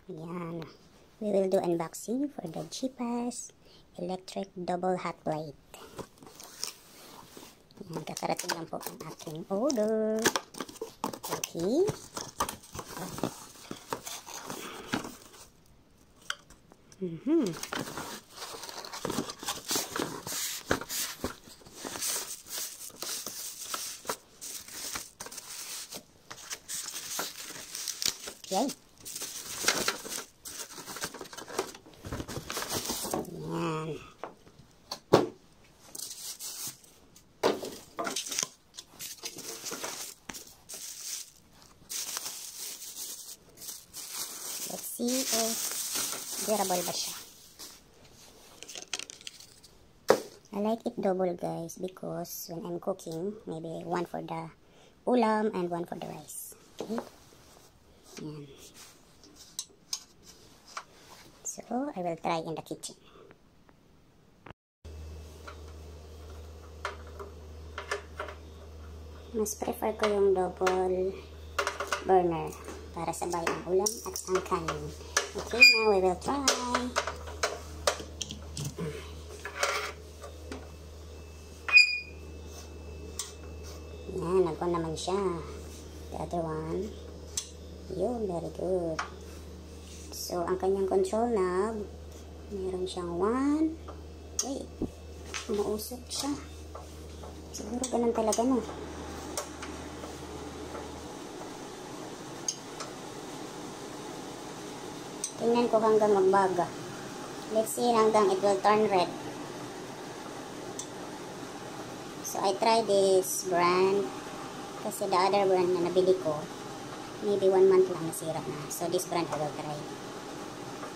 Ayan. We will do unboxing for the cheapest electric double hot plate. Ayan, kakarating lang po ang aking order. Okay. Yay! Ayan. Let's see if durable ba siya. I like it double, guys, because when I'm cooking, maybe one for the ulam and one for the rice. Okay? Ayan. So, I will try in the kitchen. Mas prefer ko yung double burner para sabay ang ulam at ang kanin. Okay, now we will try. Yan, nag-on naman siya. The other one. Yun, very good. So, ang kanyang control knob, meron siyang wait, umausok siya. Siguro ganun talaga, no? Tingnan ko hanggang magbaga. Let's see hanggang it will turn red. So, I try this brand kasi the other brand na nabili ko, maybe 1 month lang nasira na. So, this brand I will try.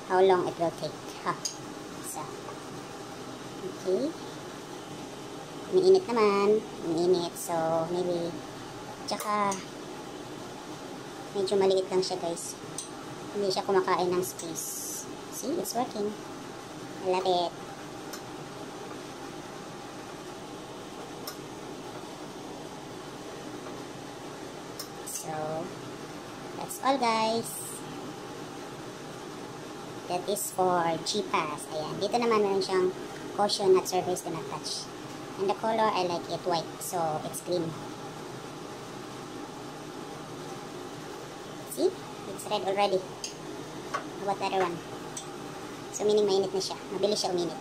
How long it will take. So, okay. Umiinit naman. Umiinit. So, maybe, tsaka, medyo maliit lang siya, guys. Hindi siya kumakain ng space. See, it's working. I love it. So, that's all, guys. That is for G-Pass. Ayan. Dito naman meron siyang caution at service do not touch. And the color, I like it white. So, it's clean. See? It's red already. How about the other one? So, meaning mainit na siya. Mabilis siya uminit.